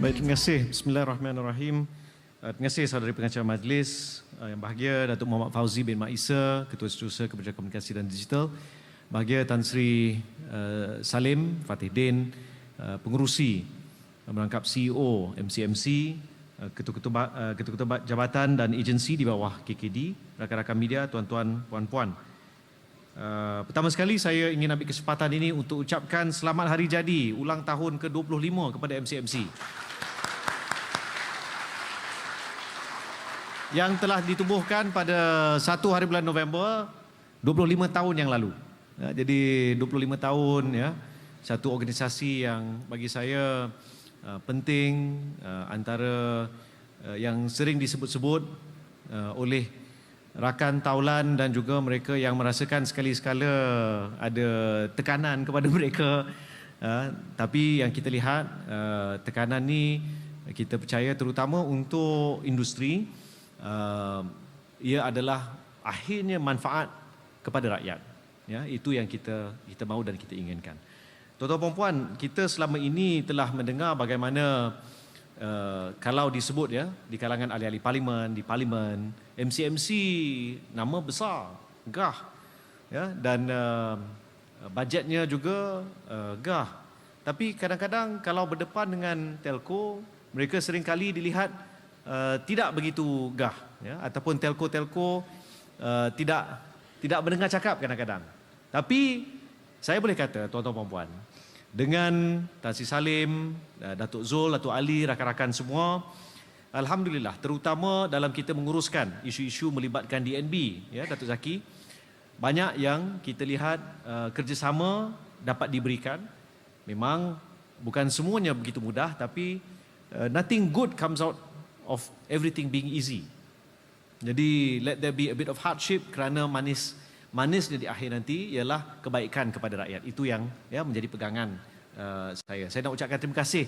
Baik, terima kasih. Bismillahirrahmanirrahim. Terima kasih saudari pengacara majlis yang bahagia, Datuk Muhammad Fauzi bin Mak Isa, Ketua Setiausaha Kebijakan Komunikasi dan Digital. Bahagia Tan Sri Salim Fatih Din, pengurusi merangkap CEO MCMC, ketua-ketua jabatan dan agensi di bawah KKD, rakan-rakan media, tuan-tuan, puan-puan. Pertama sekali saya ingin ambil kesempatan ini untuk ucapkan selamat hari jadi ulang tahun ke-25 kepada MCMC. Yang telah ditubuhkan pada 1 hari bulan November 25 tahun yang lalu. Jadi 25 tahun ya, satu organisasi yang bagi saya penting, antara yang sering disebut-sebut oleh rakan taulan dan juga mereka yang merasakan sekali-sekala ada tekanan kepada mereka. Tapi yang kita lihat tekanan ni kita percaya terutama untuk industri, ia adalah akhirnya manfaat kepada rakyat. Ya, itu yang kita mahu dan kita inginkan. Tuan-tuan dan puan, kita selama ini telah mendengar bagaimana kalau disebut ya di kalangan ahli-ahli parlimen, di parlimen, MCMC nama besar, gah, ya, dan bajetnya juga gah. Tapi kadang-kadang kalau berdepan dengan telco, mereka seringkali dilihat tidak begitu gah, ya, ataupun telco-telco tidak mendengar cakap kadang-kadang. Tapi saya boleh kata tuan-tuan dan puan, dengan Tan Sri Salim, Datuk Zul, Datuk Ali, rakan-rakan semua, alhamdulillah, terutama dalam kita menguruskan isu-isu melibatkan DNB, ya, Datuk Zaki, banyak yang kita lihat kerjasama dapat diberikan. Memang bukan semuanya begitu mudah, tapi nothing good comes out of everything being easy. Jadi let there be a bit of hardship, kerana manisnya di akhir nanti ialah kebaikan kepada rakyat. Itu yang ya menjadi pegangan saya. Saya nak ucapkan terima kasih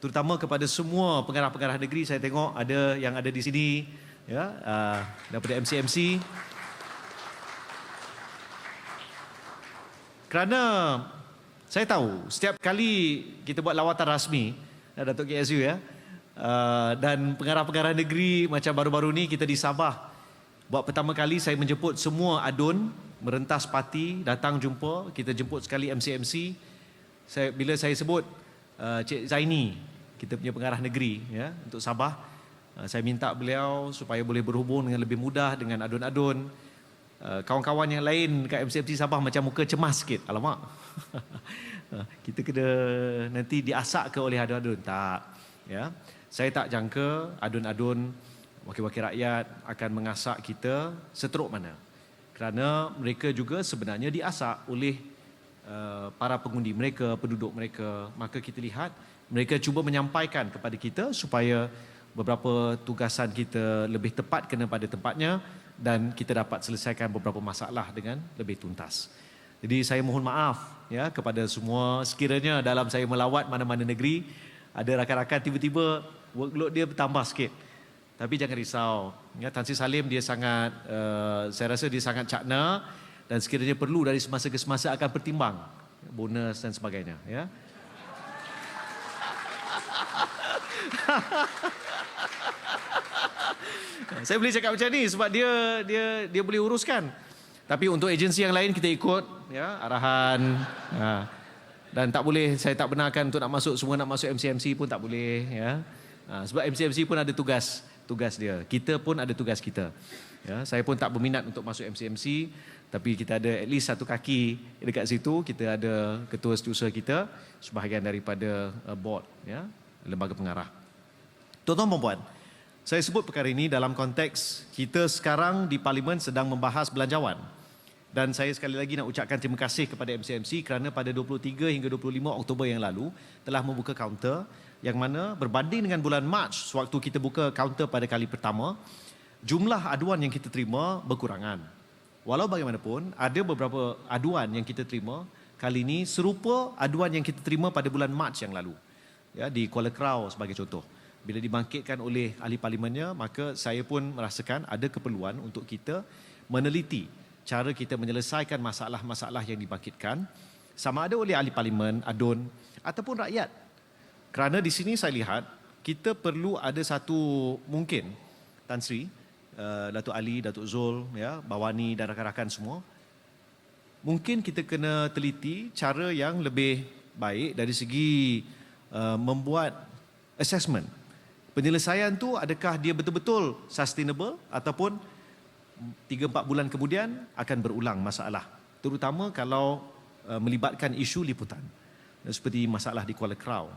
terutama kepada semua pengarah-pengarah negeri. Saya tengok ada yang ada di sini ya, daripada MCMC. Kerana saya tahu setiap kali kita buat lawatan rasmi Datuk KSU ya, dan pengarah-pengarah negeri macam baru-baru ni kita di Sabah, buat pertama kali saya menjemput semua adun merentas parti datang jumpa. Kita jemput sekali MCMC. Bila saya sebut Cik Zaini, kita punya pengarah negeri ya untuk Sabah, saya minta beliau supaya boleh berhubung dengan lebih mudah dengan adun-adun. Kawan-kawan yang lain kat MCMC Sabah macam muka cemas sikit. Alamak. Kita kena nanti diasak ke oleh adun-adun. Tak, ya. Saya tak jangka adun-adun wakil-wakil rakyat akan mengasak kita seteruk mana. Kerana mereka juga sebenarnya diasak oleh para pengundi mereka, penduduk mereka. Maka kita lihat mereka cuba menyampaikan kepada kita supaya beberapa tugasan kita lebih tepat kena pada tempatnya dan kita dapat selesaikan beberapa masalah dengan lebih tuntas. Jadi saya mohon maaf ya kepada semua sekiranya dalam saya melawat mana-mana negeri ada rakan-rakan tiba-tiba workload dia bertambah sikit. Tapi jangan risau. Ya, Tan Sri Salim dia sangat, saya rasa dia sangat cakna dan sekiranya perlu dari semasa ke semasa akan pertimbang bonus dan sebagainya. Ya. Saya boleh cakap macam ni sebab dia boleh uruskan. Tapi untuk agensi yang lain kita ikut ya arahan. Dan tak boleh, saya tak benarkan untuk semua nak masuk MCMC pun tak boleh ya. Sebab MCMC pun ada tugas dia. Kita pun ada tugas kita. Ya, saya pun tak berminat untuk masuk MCMC, tapi kita ada at least satu kaki dekat situ. Kita ada ketua setiausaha kita, sebahagian daripada board ya, lembaga pengarah. Tuan-tuan dan puan, saya sebut perkara ini dalam konteks kita sekarang di Parlimen sedang membahas belanjawan. Dan saya sekali lagi nak ucapkan terima kasih kepada MCMC kerana pada 23 hingga 25 Oktober yang lalu telah membuka kaunter yang mana berbanding dengan bulan Mac sewaktu kita buka kaunter pada kali pertama, jumlah aduan yang kita terima berkurangan. Walau bagaimanapun, ada beberapa aduan yang kita terima kali ini serupa aduan yang kita terima pada bulan Mac yang lalu. Ya, di Kuala Krau sebagai contoh. Bila dibangkitkan oleh ahli parlimennya, maka saya pun merasakan ada keperluan untuk kita meneliti cara kita menyelesaikan masalah-masalah yang dibangkitkan sama ada oleh ahli parlimen, adun ataupun rakyat. Kerana di sini saya lihat kita perlu ada satu mungkin Tan Sri, Datuk Ali, Datuk Zul, ya, Bawani dan rakan-rakan semua, mungkin kita kena teliti cara yang lebih baik dari segi membuat assessment. Penyelesaian tu adakah dia betul-betul sustainable ataupun 3-4 bulan kemudian akan berulang masalah. Terutama kalau melibatkan isu liputan seperti masalah di Kuala Krau.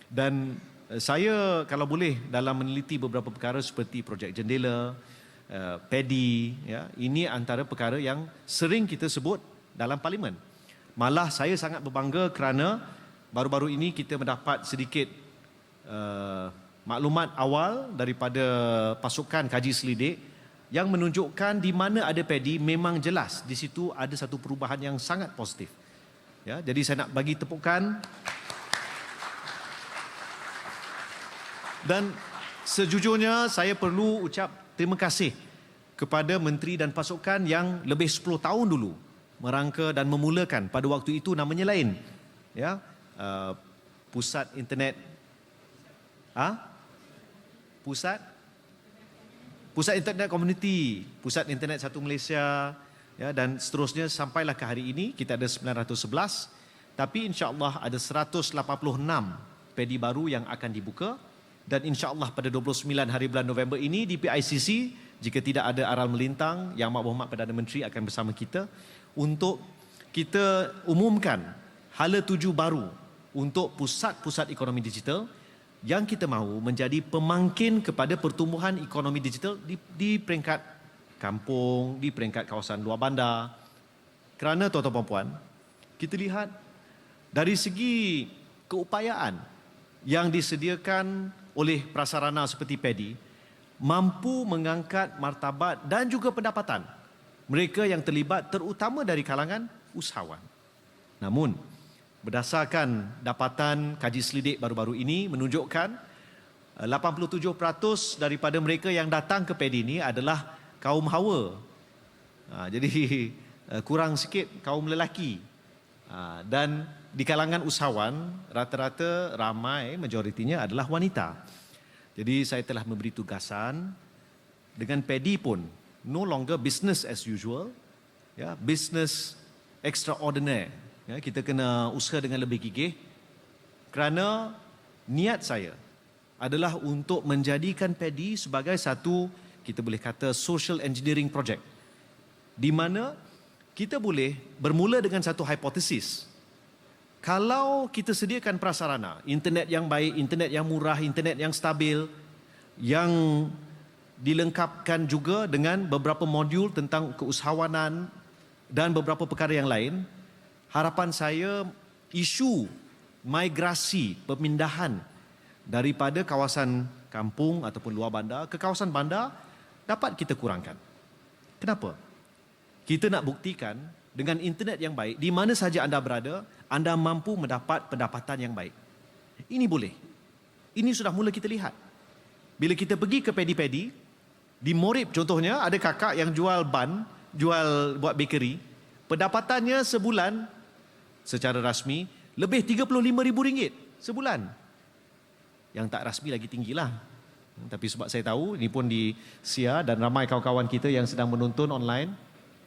Dan saya kalau boleh dalam meneliti beberapa perkara seperti projek jendela, paddy, ya, ini antara perkara yang sering kita sebut dalam parlimen. Malah saya sangat berbangga kerana baru-baru ini kita mendapat sedikit maklumat awal daripada pasukan kaji selidik yang menunjukkan di mana ada paddy memang jelas di situ ada satu perubahan yang sangat positif. Ya, jadi saya nak bagi tepukan. Dan sejujurnya saya perlu ucap terima kasih kepada menteri dan pasukan yang lebih 10 tahun dulu merangka dan memulakan, pada waktu itu namanya lain, ya, pusat internet, pusat internet komuniti, pusat internet satu Malaysia, ya, dan seterusnya sampailah ke hari ini kita ada 911, tapi insya-Allah ada 186 paddy baru yang akan dibuka. Dan insya-Allah pada 29 hari bulan November ini di PICC, jika tidak ada aral melintang, Yang Amat Berhormat Perdana Menteri akan bersama kita untuk kita umumkan hala tuju baru untuk pusat-pusat ekonomi digital yang kita mahu menjadi pemangkin kepada pertumbuhan ekonomi digital di peringkat kampung, di peringkat kawasan luar bandar. Kerana tuan-tuan dan puan, kita lihat dari segi keupayaan yang disediakan oleh prasarana seperti paddy mampu mengangkat martabat dan juga pendapatan mereka yang terlibat, terutama dari kalangan usahawan. Namun, berdasarkan dapatan kaji selidik baru-baru ini menunjukkan 87% daripada mereka yang datang ke paddy ini adalah kaum hawa. Jadi kurang sikit kaum lelaki. Dan di kalangan usahawan rata-rata ramai majoritinya adalah wanita. Jadi saya telah memberi tugasan dengan paddy pun no longer business as usual, ya, business extraordinary. Ya, kita kena usaha dengan lebih gigih kerana niat saya adalah untuk menjadikan paddy sebagai satu, kita boleh kata, social engineering project, di mana kita boleh bermula dengan satu hipotesis. Kalau kita sediakan prasarana, internet yang baik, internet yang murah, internet yang stabil, yang dilengkapkan juga dengan beberapa modul tentang keusahawanan dan beberapa perkara yang lain, harapan saya isu migrasi, pemindahan daripada kawasan kampung ataupun luar bandar ke kawasan bandar dapat kita kurangkan. Kenapa? Kita nak buktikan dengan internet yang baik, di mana saja anda berada, anda mampu mendapat pendapatan yang baik. Ini boleh. Ini sudah mula kita lihat. Bila kita pergi ke paddy-paddy, di Morib contohnya, ada kakak yang jual ban, jual buat bakery, pendapatannya sebulan secara rasmi lebih RM35,000 sebulan. Yang tak rasmi lagi tinggilah. Tapi sebab saya tahu, ini pun di SIA dan ramai kawan-kawan kita yang sedang menonton online,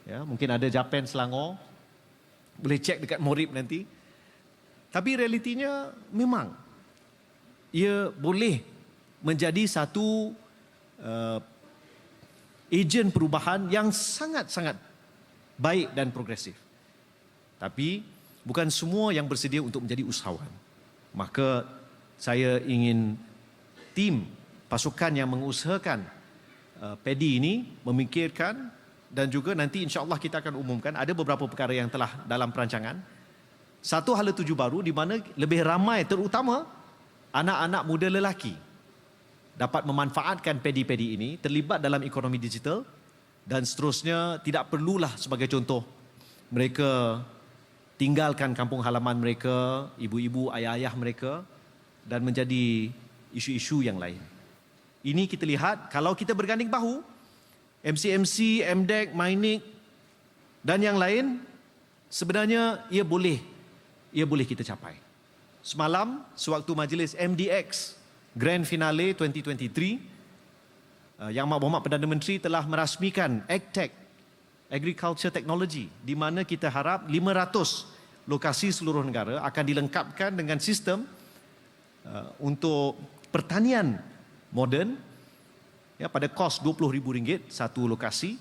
ya, mungkin ada Japan Selangor, boleh cek dekat Morib nanti. Tapi realitinya memang ia boleh menjadi satu ejen perubahan yang sangat-sangat baik dan progresif. Tapi bukan semua yang bersedia untuk menjadi usahawan. Maka saya ingin tim pasukan yang mengusahakan paddy ini memikirkan, dan juga nanti insya-Allah kita akan umumkan ada beberapa perkara yang telah dalam perancangan. Satu hala tuju baru di mana lebih ramai, terutama anak-anak muda lelaki, dapat memanfaatkan paddy-paddy ini, terlibat dalam ekonomi digital, dan seterusnya. Tidak perlulah sebagai contoh mereka tinggalkan kampung halaman mereka, ibu-ibu, ayah-ayah mereka, dan menjadi isu-isu yang lain. Ini kita lihat kalau kita berganding bahu, MCMC, MDEC, MINIC dan yang lain, sebenarnya ia boleh kita capai. Semalam sewaktu majlis MDX Grand Finale 2023, Yang Berhormat Perdana Menteri telah merasmikan AgTech, Agriculture Technology, di mana kita harap 500 lokasi seluruh negara akan dilengkapkan dengan sistem untuk pertanian moden, ya, pada kos RM20,000 satu lokasi,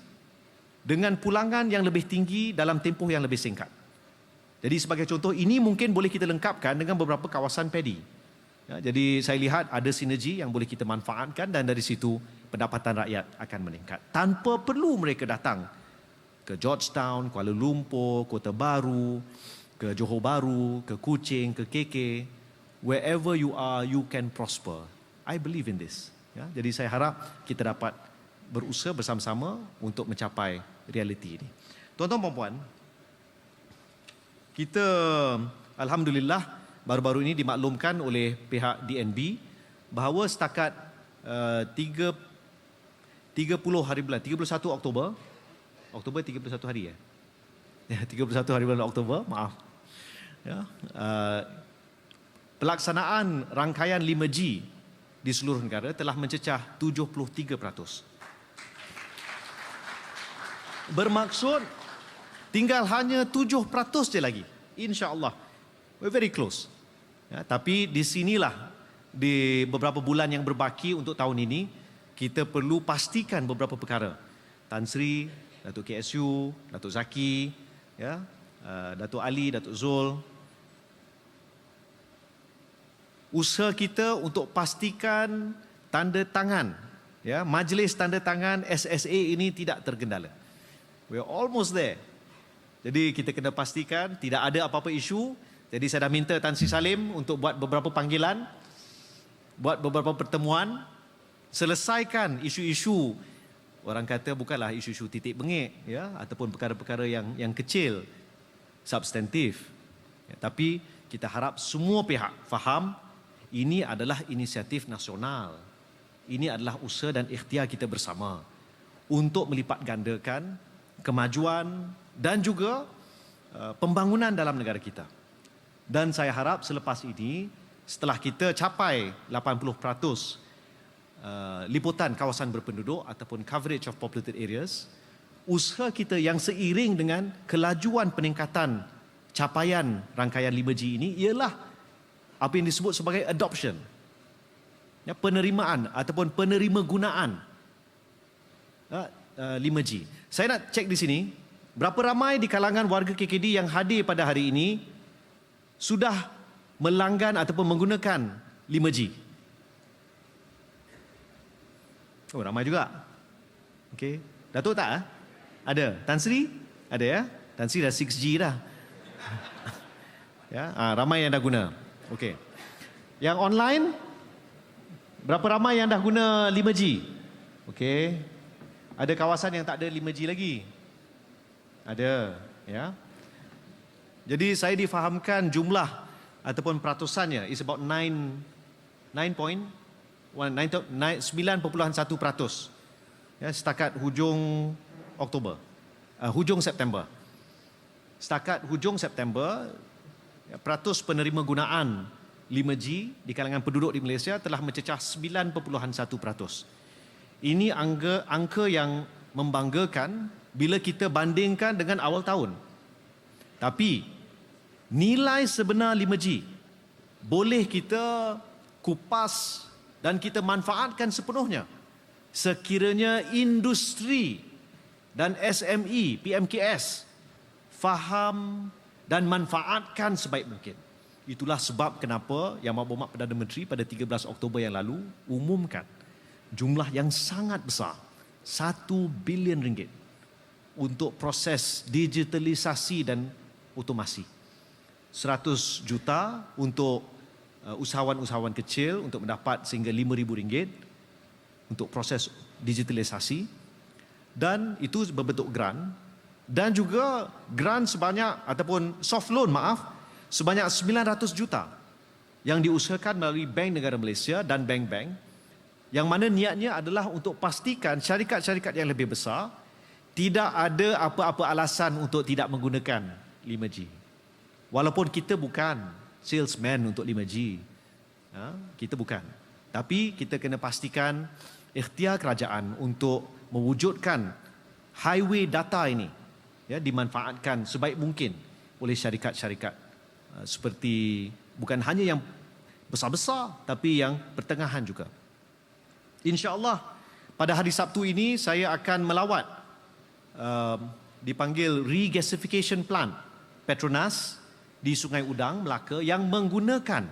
dengan pulangan yang lebih tinggi dalam tempoh yang lebih singkat. Jadi sebagai contoh, ini mungkin boleh kita lengkapkan dengan beberapa kawasan paddy. Ya, jadi saya lihat ada sinergi yang boleh kita manfaatkan, dan dari situ pendapatan rakyat akan meningkat tanpa perlu mereka datang ke Georgetown, Kuala Lumpur, Kota Baru, ke Johor Bahru, ke Kuching, ke KK. Wherever you are, you can prosper. I believe in this. Ya, jadi saya harap kita dapat berusaha bersama-sama untuk mencapai realiti ini. Tuan-tuan dan puan, kita alhamdulillah baru-baru ini dimaklumkan oleh pihak DNB bahawa setakat 31 Oktober 31 hari ya. 31 hari bulan Oktober, maaf. Ya, pelaksanaan rangkaian 5G di seluruh negara telah mencecah 73%. Bermaksud tinggal hanya 7% je lagi. InsyaAllah. We're very close. Ya, tapi di sinilah, di beberapa bulan yang berbaki untuk tahun ini, kita perlu pastikan beberapa perkara. Tan Sri, Datuk KSU, Datuk Zaki, ya, Datuk Ali, Datuk Zul. Usaha kita untuk pastikan tanda tangan, ya, majlis tanda tangan SSA ini tidak tergendala. We're almost there. Jadi kita kena pastikan tidak ada apa-apa isu. Jadi saya dah minta Tan Sri Salim untuk buat beberapa panggilan, buat beberapa pertemuan, selesaikan isu-isu, orang kata bukanlah isu-isu titik bengek, ya, ataupun perkara-perkara yang kecil, substantif. Ya, tapi kita harap semua pihak faham ini adalah inisiatif nasional. Ini adalah usaha dan ikhtiar kita bersama untuk melipat gandakan kemajuan dan juga pembangunan dalam negara kita. Dan saya harap selepas ini, setelah kita capai 80% liputan kawasan berpenduduk ataupun coverage of populated areas, usaha kita yang seiring dengan kelajuan peningkatan capaian rangkaian 5G ini ialah apa yang disebut sebagai adoption, ya, penerimaan ataupun penerima gunaan 5G. Saya nak cek di sini, berapa ramai di kalangan warga KKD yang hadir pada hari ini sudah melanggan ataupun menggunakan 5G? Oh, ramai juga. Okey. Datuk tak? Ada. Tan Sri? Ada ya? Tan Sri dah 6G dah. Ya, ramai yang dah guna. Okey. Yang online, berapa ramai yang dah guna 5G? Okey. Ada kawasan yang tak ada 5G lagi? Ada, ya. Jadi saya difahamkan jumlah ataupun peratusannya is about 9.1%, ya, setakat hujung Oktober, hujung September. Setakat hujung September, ya, peratus penerima gunaan 5G di kalangan penduduk di Malaysia telah mencecah 9.1%. Ini angka yang membanggakan bila kita bandingkan dengan awal tahun. Tapi nilai sebenar 5G boleh kita kupas dan kita manfaatkan sepenuhnya sekiranya industri dan SME, PMKS faham dan manfaatkan sebaik mungkin. Itulah sebab kenapa Yang Berhormat Perdana Menteri pada 13 Oktober yang lalu umumkan jumlah yang sangat besar, RM1 bilion untuk proses digitalisasi dan otomasi. 100 juta untuk usahawan-usahawan kecil untuk mendapat sehingga RM5,000 untuk proses digitalisasi, dan itu berbentuk grant, dan juga grant sebanyak ataupun soft loan sebanyak 900 juta yang diusahakan melalui Bank Negara Malaysia dan bank-bank, yang mana niatnya adalah untuk pastikan syarikat-syarikat yang lebih besar tidak ada apa-apa alasan untuk tidak menggunakan 5G. Walaupun kita bukan salesman untuk 5G, kita bukan. Tapi kita kena pastikan ikhtiar kerajaan untuk mewujudkan highway data ini dimanfaatkan sebaik mungkin oleh syarikat-syarikat seperti bukan hanya yang besar-besar tapi yang pertengahan juga. InsyaAllah pada hari Sabtu ini saya akan melawat dipanggil Regasification Plant Petronas di Sungai Udang, Melaka yang menggunakan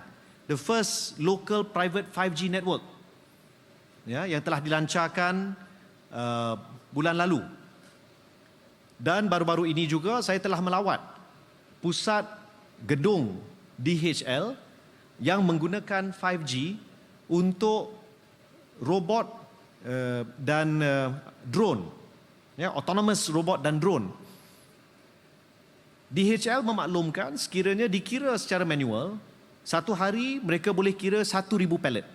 the first local private 5G network yang telah dilancarkan bulan lalu. Dan baru-baru ini juga saya telah melawat pusat gedung DHL yang menggunakan 5G untuk robot dan drone, autonomous robot dan drone. DHL memaklumkan sekiranya dikira secara manual, satu hari mereka boleh kira 1,000 pallet.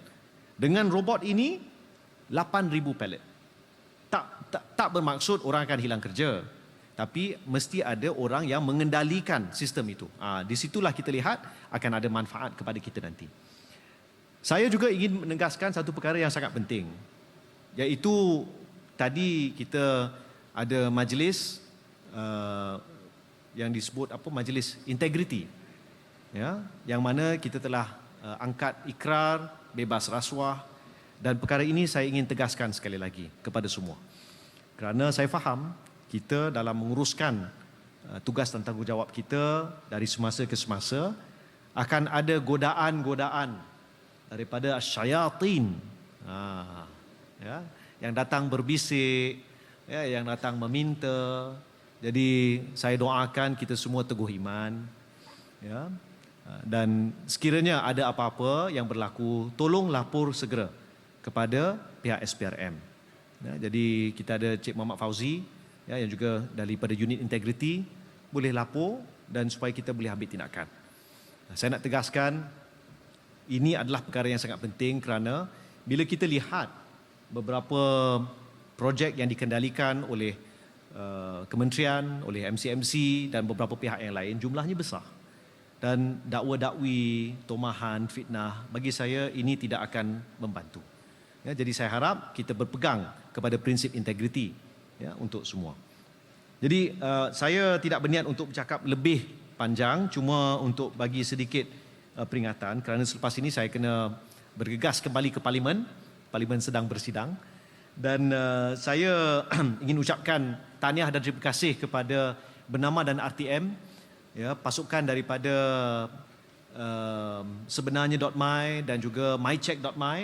Dengan robot ini 8,000 pallet. Tak bermaksud orang akan hilang kerja, tapi mesti ada orang yang mengendalikan sistem itu. Di situlah kita lihat akan ada manfaat kepada kita nanti. Saya juga ingin menegaskan satu perkara yang sangat penting, iaitu tadi kita ada majlis yang disebut majlis integriti, yang mana kita telah angkat ikrar bebas rasuah, dan perkara ini saya ingin tegaskan sekali lagi kepada semua, kerana saya faham kita dalam menguruskan tugas dan tanggungjawab kita dari semasa ke semasa akan ada godaan-godaan daripada syayatin yang datang berbisik, yang datang meminta. Jadi saya doakan kita semua teguh iman, dan sekiranya ada apa-apa yang berlaku, tolong lapor segera kepada pihak SPRM. Jadi kita ada Cik Muhammad Fauzi yang juga daripada unit integriti, boleh lapor dan supaya kita boleh ambil tindakan. Saya nak tegaskan ini adalah perkara yang sangat penting kerana bila kita lihat beberapa projek yang dikendalikan oleh kementerian, oleh MCMC dan beberapa pihak yang lain, jumlahnya besar. Dan dakwa-dakwi, tomahan, fitnah, bagi saya ini tidak akan membantu. Jadi saya harap kita berpegang kepada prinsip integriti untuk semua. Jadi saya tidak berniat untuk bercakap lebih panjang, cuma untuk bagi sedikit peringatan kerana selepas ini saya kena bergegas kembali ke Parlimen. Parlimen sedang bersidang. Dan saya ingin ucapkan tahniah dan terima kasih kepada Bernama dan RTM, pasukan daripada sebenarnya.my dan juga mycheck.my,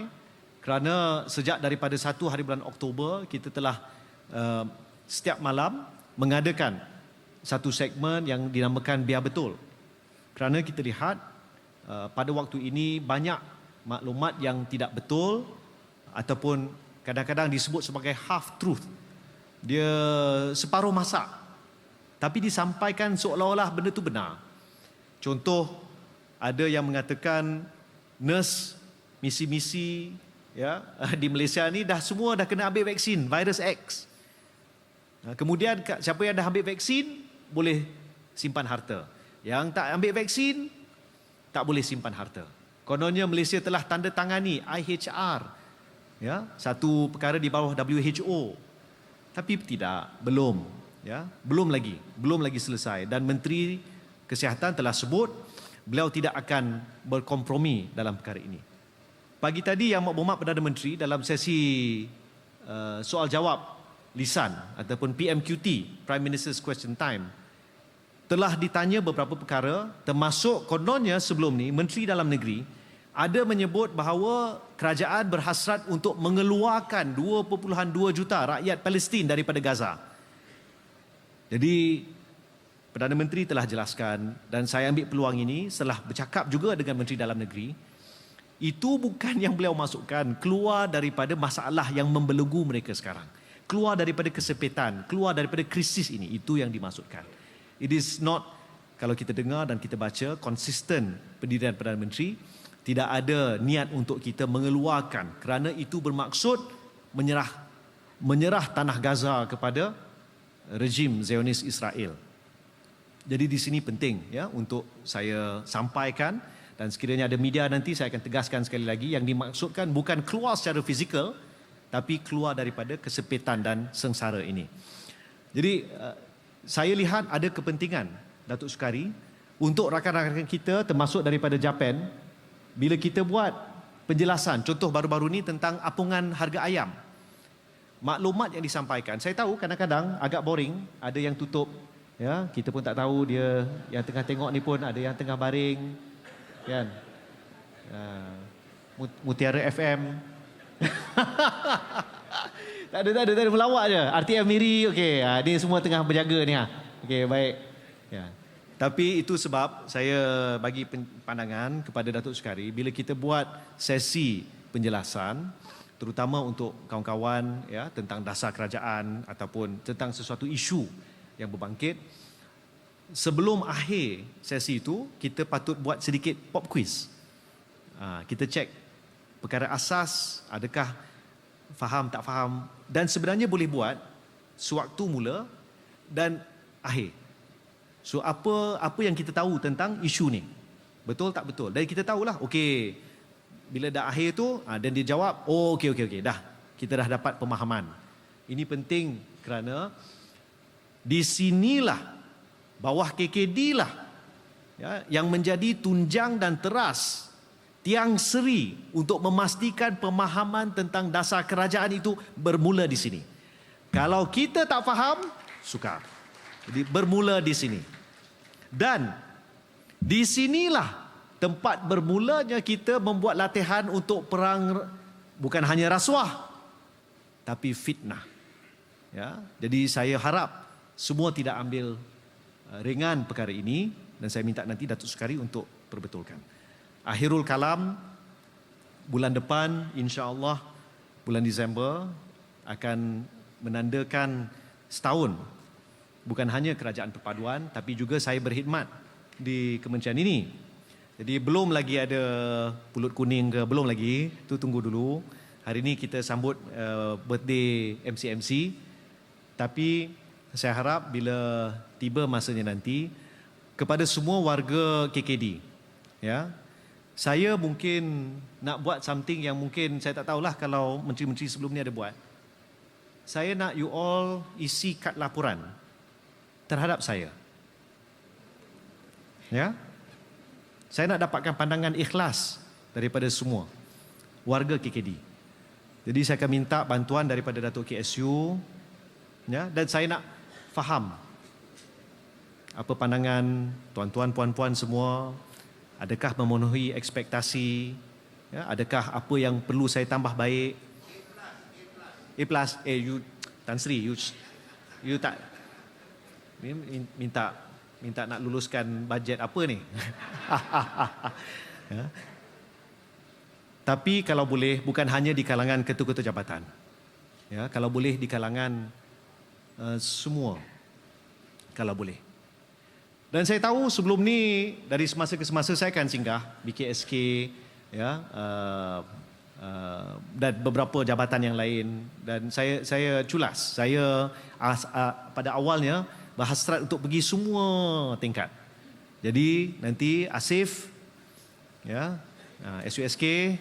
kerana sejak daripada 1 hari bulan Oktober kita telah setiap malam mengadakan satu segmen yang dinamakan Biar Betul. Kerana kita lihat pada waktu ini banyak maklumat yang tidak betul ataupun kadang-kadang disebut sebagai half truth. Dia separuh masak, tapi disampaikan seolah-olah benda itu benar. Contoh, ada yang mengatakan nurse misi-misi di Malaysia ni semua dah kena ambil vaksin virus X. Kemudian siapa yang dah ambil vaksin boleh simpan harta. Yang tak ambil vaksin tak boleh simpan harta. Kononnya Malaysia telah tanda tangani IHR, satu perkara di bawah WHO, tapi belum lagi selesai. Dan Menteri Kesihatan telah sebut beliau tidak akan berkompromi dalam perkara ini. Pagi tadi Yang Berhormat Perdana Menteri dalam sesi soal jawab lisan ataupun PMQT, Prime Minister's Question Time, telah ditanya beberapa perkara, termasuk kononnya sebelum ni Menteri Dalam Negeri ada menyebut bahawa kerajaan berhasrat untuk mengeluarkan 2.2 juta rakyat Palestin daripada Gaza. Jadi Perdana Menteri telah jelaskan, dan saya ambil peluang ini setelah bercakap juga dengan Menteri Dalam Negeri, itu bukan yang beliau masukkan, keluar daripada masalah yang membelenggu mereka sekarang, keluar daripada kesempitan, keluar daripada krisis ini, itu yang dimaksudkan. It is not, kalau kita dengar dan kita baca konsisten pendirian Perdana Menteri, tidak ada niat untuk kita mengeluarkan, kerana itu bermaksud menyerah tanah Gaza kepada rejim Zionis Israel. Jadi di sini penting untuk saya sampaikan, Dan sekiranya ada media nanti, saya akan tegaskan sekali lagi, yang dimaksudkan bukan keluar secara fizikal, tapi keluar daripada kesepitan dan sengsara ini. Jadi saya lihat ada kepentingan Datuk Sukari untuk rakan-rakan kita termasuk daripada Japan, bila kita buat penjelasan, contoh baru-baru ni tentang apungan harga ayam. Maklumat yang disampaikan, saya tahu kadang-kadang agak boring, ada yang tutup, ya, kita pun tak tahu dia yang tengah tengok ni pun ada yang tengah baring, kan? Mutiara FM. tak ada melawak je. RTM Miri, okey, ni semua tengah berjaga ni. Okey, baik. Ya. Tapi itu sebab saya bagi pandangan kepada Datuk Sukari, bila kita buat sesi penjelasan, terutama untuk kawan-kawan, ya, tentang dasar kerajaan ataupun tentang sesuatu isu yang berbangkit, sebelum akhir sesi itu kita patut buat sedikit pop quiz. Kita cek perkara asas, adakah faham tak faham, dan sebenarnya boleh buat sewaktu mula dan akhir. So apa yang kita tahu tentang isu ni, betul tak betul? Dan kita tahulah, okey, bila dah akhir tu, dan dia jawab, oh okey, dah, kita dah dapat pemahaman. Ini penting kerana di sinilah, bawah KKD lah, ya, yang menjadi tunjang dan teras, tiang seri untuk memastikan pemahaman tentang dasar kerajaan itu bermula di sini. Kalau kita tak faham, sukar. Jadi bermula di sini. Dan di sinilah tempat bermulanya kita membuat latihan untuk perang, bukan hanya rasuah, tapi fitnah. Ya, jadi saya harap semua tidak ambil ringan perkara ini, dan saya minta nanti Datuk Sukari untuk perbetulkan. Akhirul kalam, bulan depan insya-Allah, bulan Disember, akan menandakan setahun bukan hanya kerajaan perpaduan, tapi juga saya berkhidmat di kementerian ini. Jadi belum lagi ada pulut kuning ke, belum lagi, tu tunggu dulu. Hari ini kita sambut birthday MCMC, tapi saya harap bila tiba masanya nanti, kepada semua warga KKD, ya, saya mungkin nak buat something yang mungkin saya tak tahulah kalau menteri-menteri sebelum ni ada buat. Saya nak you all isi kad laporan terhadap saya. Ya. Saya nak dapatkan pandangan ikhlas daripada semua warga KKD. Jadi saya akan minta bantuan daripada Datuk KSU, ya, dan saya nak faham apa pandangan tuan-tuan, puan-puan semua. Adakah memenuhi ekspektasi? Ya, adakah apa yang perlu saya tambah baik? A+. You Tan Sri, you tak minta nak luluskan bajet apa ni? Ya. Tapi kalau boleh, bukan hanya di kalangan ketua-ketua jabatan. Ya, kalau boleh di kalangan semua. Kalau boleh. Dan saya tahu sebelum ni, dari semasa ke semasa saya akan singgah BKSK, ya, dan beberapa jabatan yang lain, dan saya culas. Saya pada awalnya berhasrat untuk pergi semua tingkat. Jadi nanti Asif, ya, SUSK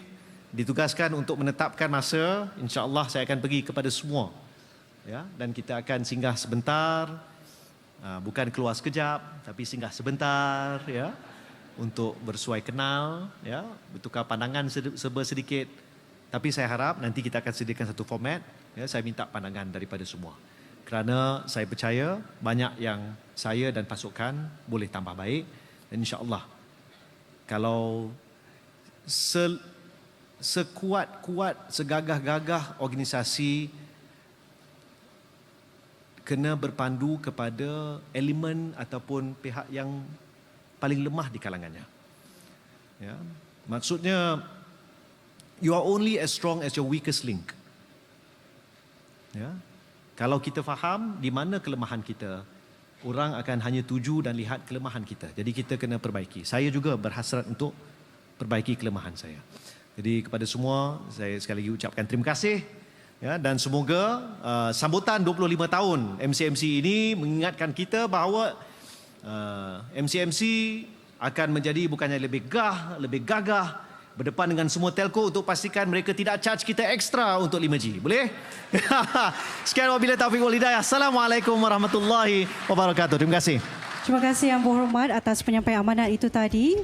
ditugaskan untuk menetapkan masa. InsyaAllah saya akan pergi kepada semua, ya, dan kita akan singgah sebentar, bukan keluar sekejap, tapi singgah sebentar, ya, untuk bersuai kenal, ya, bertukar pandangan sedikit. Tapi saya harap nanti kita akan sediakan satu format, ya, saya minta pandangan daripada semua. Kerana saya percaya banyak yang saya dan pasukan boleh tambah baik, dan insya-Allah kalau sekuat-kuat, segagah-gagah organisasi kena berpandu kepada elemen ataupun pihak yang paling lemah di kalangannya. Ya, maksudnya you are only as strong as your weakest link. Ya. Kalau kita faham di mana kelemahan kita, orang akan hanya tuju dan lihat kelemahan kita. Jadi kita kena perbaiki. Saya juga berhasrat untuk perbaiki kelemahan saya. Jadi kepada semua, saya sekali lagi ucapkan terima kasih. Ya, dan semoga sambutan 25 tahun MCMC ini mengingatkan kita bahawa MCMC akan menjadi bukannya lebih gagah, berdepan dengan semua telco untuk pastikan mereka tidak charge kita ekstra untuk 5G. Boleh? Sekian wabillahi taufiq wal hidayah. Assalamualaikum warahmatullahi wabarakatuh. Terima kasih. Terima kasih Yang Berhormat atas penyampaian amanat itu tadi.